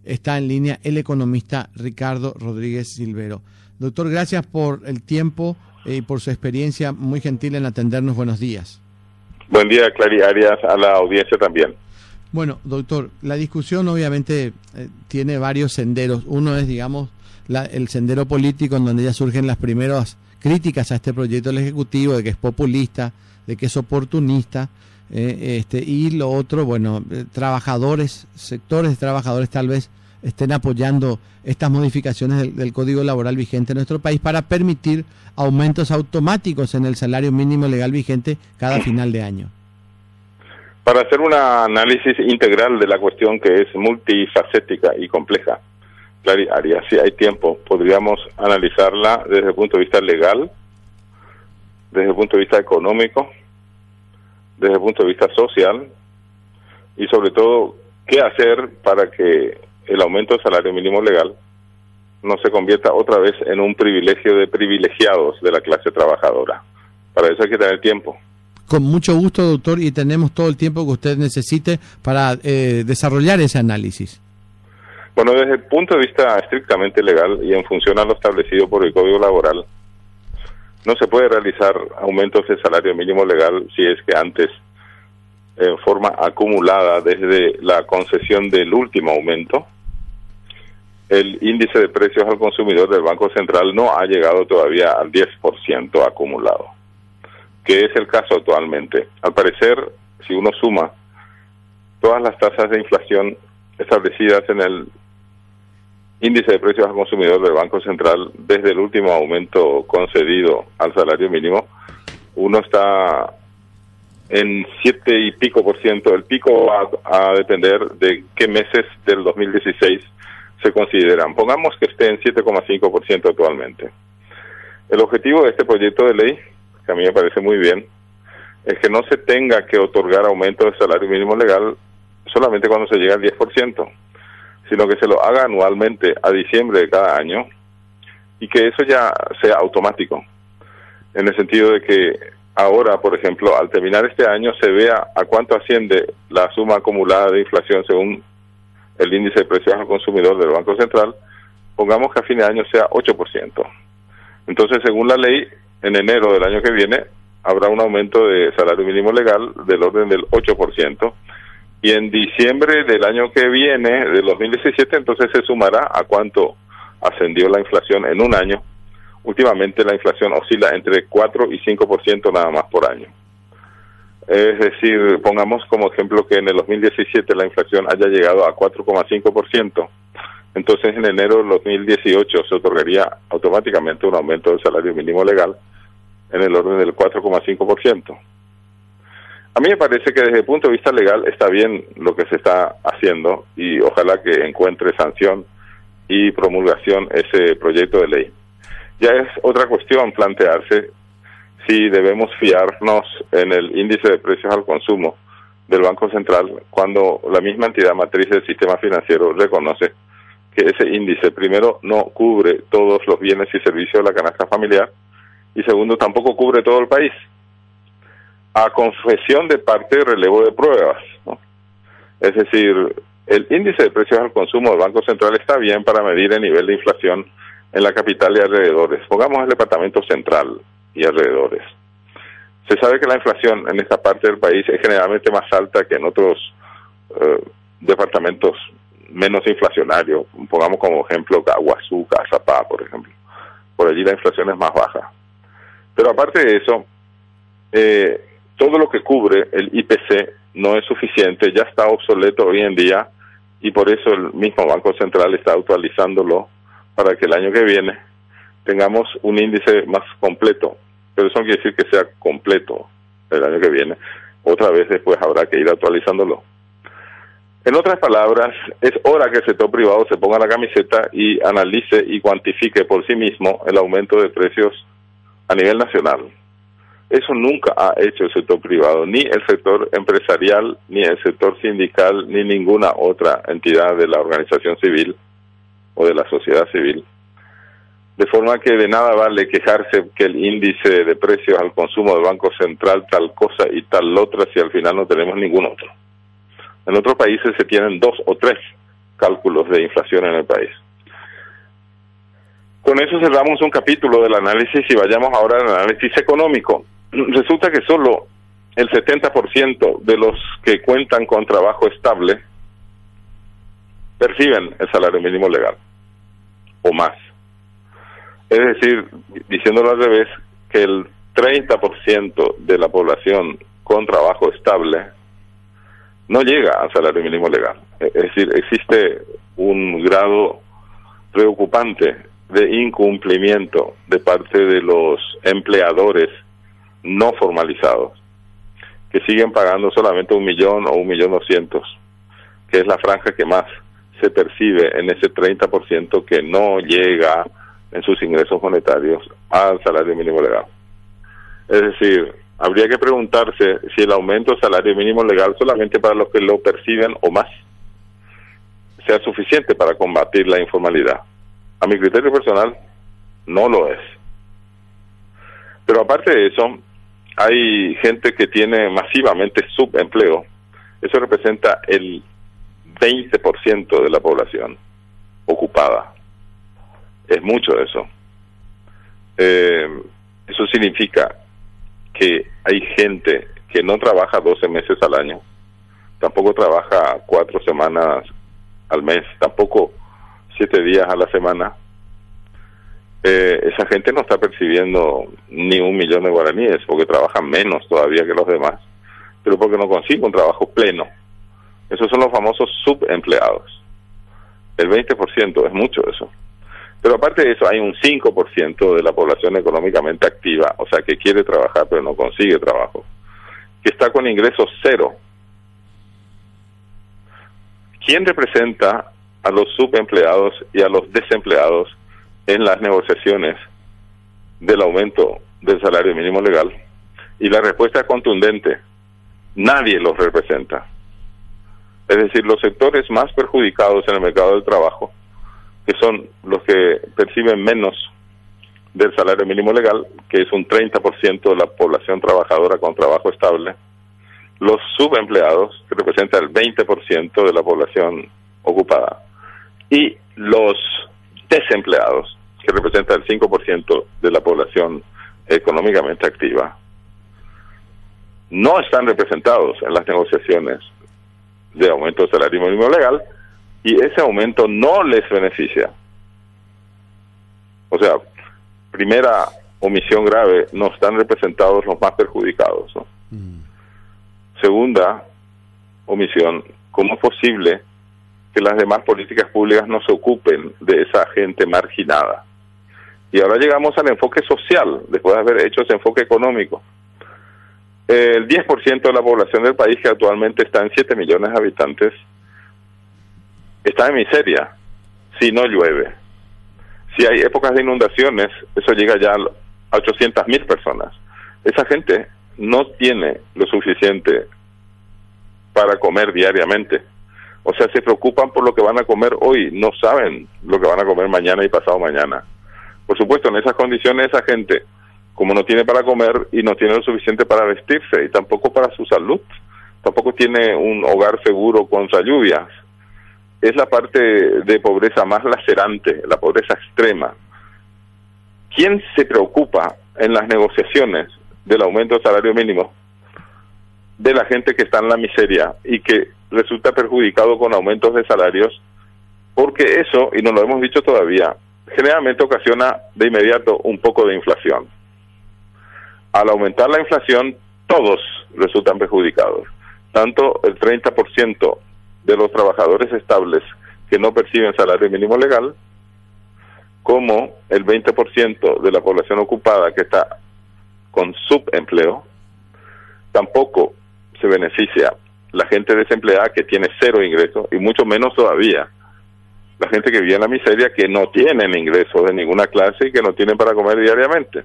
está en línea el economista Ricardo Rodríguez Silvero. Doctor, gracias por el tiempo y por su experiencia muy gentil en atendernos. Buenos días. Buen día, Clary Arias, a la audiencia también. Bueno, doctor, la discusión obviamente tiene varios senderos. Uno es, digamos, el sendero político, en donde ya surgen las primeras críticas a este proyecto del Ejecutivo, de que es populista, de que es oportunista, y lo otro, bueno, trabajadores, sectores de trabajadores tal vez estén apoyando estas modificaciones del Código Laboral vigente en nuestro país para permitir aumentos automáticos en el salario mínimo legal vigente cada final de año. Para hacer un análisis integral de la cuestión, que es multifacética y compleja, Clary Arias, si hay tiempo, podríamos analizarla desde el punto de vista legal, desde el punto de vista económico, desde el punto de vista social, y sobre todo, qué hacer para que el aumento del salario mínimo legal no se convierta otra vez en un privilegio de privilegiados de la clase trabajadora. Para eso hay que tener tiempo. Con mucho gusto, doctor, y tenemos todo el tiempo que usted necesite para desarrollar ese análisis. Bueno, desde el punto de vista estrictamente legal y en función a lo establecido por el Código Laboral, no se puede realizar aumentos de salario mínimo legal si es que antes, en forma acumulada desde la concesión del último aumento, el índice de precios al consumidor del Banco Central no ha llegado todavía al 10% acumulado, que es el caso actualmente. Al parecer, si uno suma todas las tasas de inflación establecidas en el índice de precios al consumidor del Banco Central desde el último aumento concedido al salario mínimo, uno está en 7 y pico %. El pico va a depender de qué meses del 2016 se consideran. Pongamos que esté en 7,5% actualmente. El objetivo de este proyecto de ley, que a mí me parece muy bien, es que no se tenga que otorgar aumento del salario mínimo legal solamente cuando se llega al 10%, sino que se lo haga anualmente a diciembre de cada año y que eso ya sea automático, en el sentido de que ahora, por ejemplo, al terminar este año se vea a cuánto asciende la suma acumulada de inflación según el índice de precios al consumidor del Banco Central. Pongamos que a fin de año sea 8%. Entonces, según la ley, en enero del año que viene habrá un aumento de salario mínimo legal del orden del 8%. Y en diciembre del año que viene, del 2017, entonces se sumará a cuánto ascendió la inflación en un año. Últimamente la inflación oscila entre 4 y 5% nada más por año. Es decir, pongamos como ejemplo que en el 2017 la inflación haya llegado a 4,5%. Entonces en enero del 2018 se otorgaría automáticamente un aumento del salario mínimo legal en el orden del 4,5%. A mí me parece que desde el punto de vista legal está bien lo que se está haciendo y ojalá que encuentre sanción y promulgación ese proyecto de ley. Ya es otra cuestión plantearse si debemos fiarnos en el índice de precios al consumo del Banco Central cuando la misma entidad matriz del sistema financiero reconoce que ese índice, primero, no cubre todos los bienes y servicios de la canasta familiar y segundo, tampoco cubre todo el país. A confesión de parte de relevo de pruebas, ¿no? Es decir, el índice de precios al consumo del Banco Central está bien para medir el nivel de inflación en la capital y alrededores. Pongamos el departamento central y alrededores. Se sabe que la inflación en esta parte del país es generalmente más alta que en otros departamentos menos inflacionarios. Pongamos como ejemplo Caguazú, Cazapá, por ejemplo. Por allí la inflación es más baja. Pero aparte de eso, todo lo que cubre el IPC no es suficiente, ya está obsoleto hoy en día y por eso el mismo Banco Central está actualizándolo para que el año que viene tengamos un índice más completo. Pero eso no quiere decir que sea completo el año que viene. Otra vez después habrá que ir actualizándolo. En otras palabras, es hora que el sector privado se ponga la camiseta y analice y cuantifique por sí mismo el aumento de precios a nivel nacional. Eso nunca ha hecho el sector privado, ni el sector empresarial, ni el sector sindical, ni ninguna otra entidad de la organización civil o de la sociedad civil. De forma que de nada vale quejarse que el índice de precios al consumo del Banco Central tal cosa y tal otra si al final no tenemos ningún otro. En otros países se tienen 2 o 3 cálculos de inflación en el país. Con eso cerramos un capítulo del análisis y vayamos ahora al análisis económico. Resulta que solo el 70% de los que cuentan con trabajo estable perciben el salario mínimo legal, o más. Es decir, diciéndolo al revés, que el 30% de la población con trabajo estable no llega al salario mínimo legal. Es decir, existe un grado preocupante de incumplimiento de parte de los empleadores no formalizados, que siguen pagando solamente 1 millón o 1.200.000, que es la franja que más se percibe en ese 30% que no llega en sus ingresos monetarios al salario mínimo legal. Es decir, habría que preguntarse si el aumento del salario mínimo legal solamente para los que lo perciben o más sea suficiente para combatir la informalidad. A mi criterio personal, no lo es. Pero aparte de eso, hay gente que tiene masivamente subempleo. Eso representa el 20% de la población ocupada. Es mucho eso. Eso significa que hay gente que no trabaja 12 meses al año, tampoco trabaja 4 semanas al mes, tampoco 7 días a la semana. Esa gente no está percibiendo ni 1 millón de guaraníes, porque trabajan menos todavía que los demás, pero porque no consigue un trabajo pleno. Esos son los famosos subempleados. El 20% es mucho eso. Pero aparte de eso, hay un 5% de la población económicamente activa, o sea, que quiere trabajar pero no consigue trabajo, que está con ingresos cero. ¿Quién representa a los subempleados y a los desempleados en las negociaciones del aumento del salario mínimo legal? Y la respuesta es contundente: nadie los representa. Es decir, los sectores más perjudicados en el mercado del trabajo, que son los que perciben menos del salario mínimo legal, que es un 30% de la población trabajadora con trabajo estable, los subempleados, que representan el 20% de la población ocupada, y los desempleados, que representan el 5% de la población económicamente activa, no están representados en las negociaciones de aumento del salario mínimo legal, y ese aumento no les beneficia. O sea, primera omisión grave, no están representados los más perjudicados, ¿no? Segunda omisión, ¿cómo es posible que las demás políticas públicas no se ocupen de esa gente marginada? Y ahora llegamos al enfoque social, después de haber hecho ese enfoque económico. El 10% de la población del país, que actualmente está en 7 millones de habitantes, está en miseria si no llueve. Si hay épocas de inundaciones, eso llega ya a 800.000 personas. Esa gente no tiene lo suficiente para comer diariamente. O sea, se preocupan por lo que van a comer hoy, no saben lo que van a comer mañana y pasado mañana. Por supuesto, en esas condiciones esa gente, como no tiene para comer y no tiene lo suficiente para vestirse y tampoco para su salud, tampoco tiene un hogar seguro contra lluvias, es la parte de pobreza más lacerante, la pobreza extrema. ¿Quién se preocupa en las negociaciones del aumento del salario mínimo de la gente que está en la miseria y que resulta perjudicado con aumentos de salarios? Porque eso, y no lo hemos dicho todavía, generalmente ocasiona de inmediato un poco de inflación. Al aumentar la inflación, todos resultan perjudicados. Tanto el 30% de los trabajadores estables que no perciben salario mínimo legal, como el 20% de la población ocupada que está con subempleo. Tampoco se beneficia la gente desempleada que tiene cero ingresos, y mucho menos todavía la gente que vive en la miseria, que no tienen ingresos de ninguna clase y que no tienen para comer diariamente.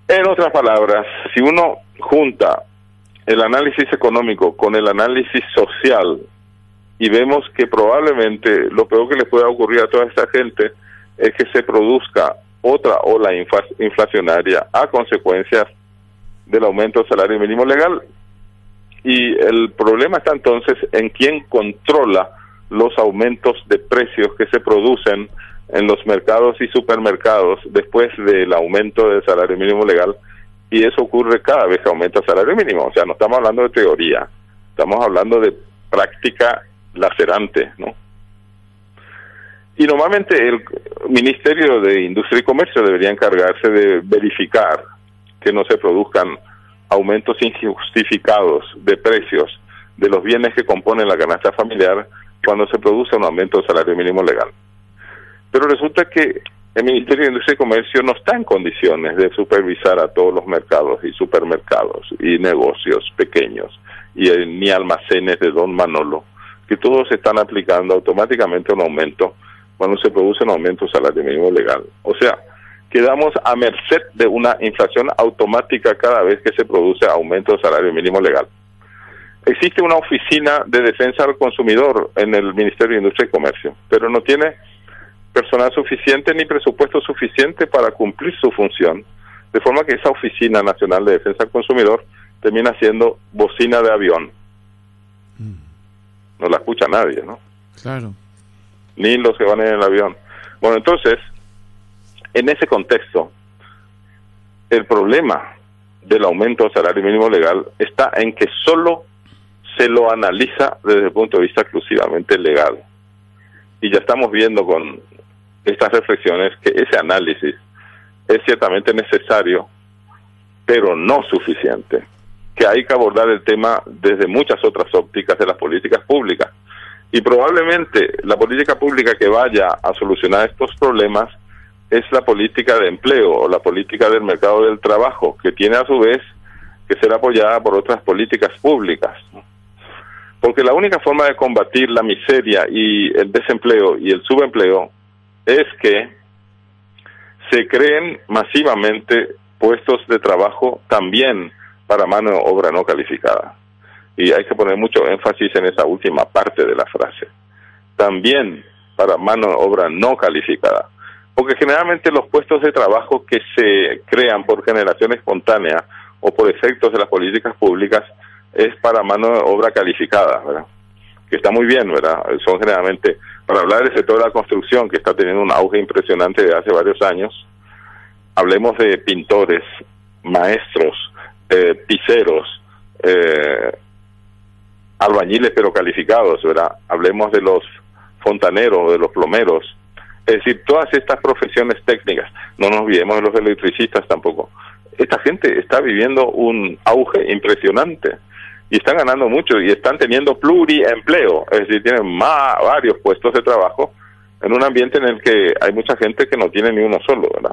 En otras palabras, si uno junta el análisis económico con el análisis social, y vemos que probablemente lo peor que le pueda ocurrir a toda esta gente es que se produzca otra ola inflacionaria a consecuencias del aumento del salario mínimo legal. Y el problema está entonces en quién controla los aumentos de precios que se producen en los mercados y supermercados después del aumento del salario mínimo legal, y eso ocurre cada vez que aumenta el salario mínimo. O sea, no estamos hablando de teoría, estamos hablando de práctica lacerante, ¿no? Y normalmente el Ministerio de Industria y Comercio debería encargarse de verificar que no se produzcan aumentos injustificados de precios de los bienes que componen la canasta familiar cuando se produce un aumento del salario mínimo legal. Pero resulta que el Ministerio de Industria y Comercio no está en condiciones de supervisar a todos los mercados y supermercados y negocios pequeños y ni almacenes de Don Manolo, que todos están aplicando automáticamente un aumento cuando se produce un aumento del salario mínimo legal. O sea, quedamos a merced de una inflación automática cada vez que se produce aumento del salario mínimo legal. Existe una oficina de defensa del consumidor en el Ministerio de Industria y Comercio, pero no tiene personal suficiente ni presupuesto suficiente para cumplir su función, de forma que esa Oficina Nacional de Defensa del Consumidor termina siendo bocina de avión. No la escucha nadie, ¿no? Claro. Ni los que van en el avión. Bueno, entonces, en ese contexto, el problema del aumento del salario mínimo legal está en que solo se lo analiza desde el punto de vista exclusivamente legal. Y ya estamos viendo con estas reflexiones que ese análisis es ciertamente necesario, pero no suficiente, que hay que abordar el tema desde muchas otras ópticas de las políticas públicas. Y probablemente la política pública que vaya a solucionar estos problemas es la política de empleo o la política del mercado del trabajo, que tiene a su vez que ser apoyada por otras políticas públicas, ¿no? Porque la única forma de combatir la miseria y el desempleo y el subempleo es que se creen masivamente puestos de trabajo también para mano de obra no calificada. Y hay que poner mucho énfasis en esa última parte de la frase. También para mano de obra no calificada. Porque generalmente los puestos de trabajo que se crean por generación espontánea o por efectos de las políticas públicas es para mano de obra calificada, ¿verdad? Que está muy bien, ¿verdad? Son generalmente, para hablar del sector de la construcción, que está teniendo un auge impresionante desde hace varios años, hablemos de pintores, maestros, piseros, albañiles pero calificados, ¿verdad? Hablemos de los fontaneros, de los plomeros, es decir, todas estas profesiones técnicas. No nos olvidemos de los electricistas tampoco. Esta gente está viviendo un auge impresionante y están ganando mucho y están teniendo pluriempleo, es decir, tienen varios puestos de trabajo en un ambiente en el que hay mucha gente que no tiene ni uno solo, ¿verdad?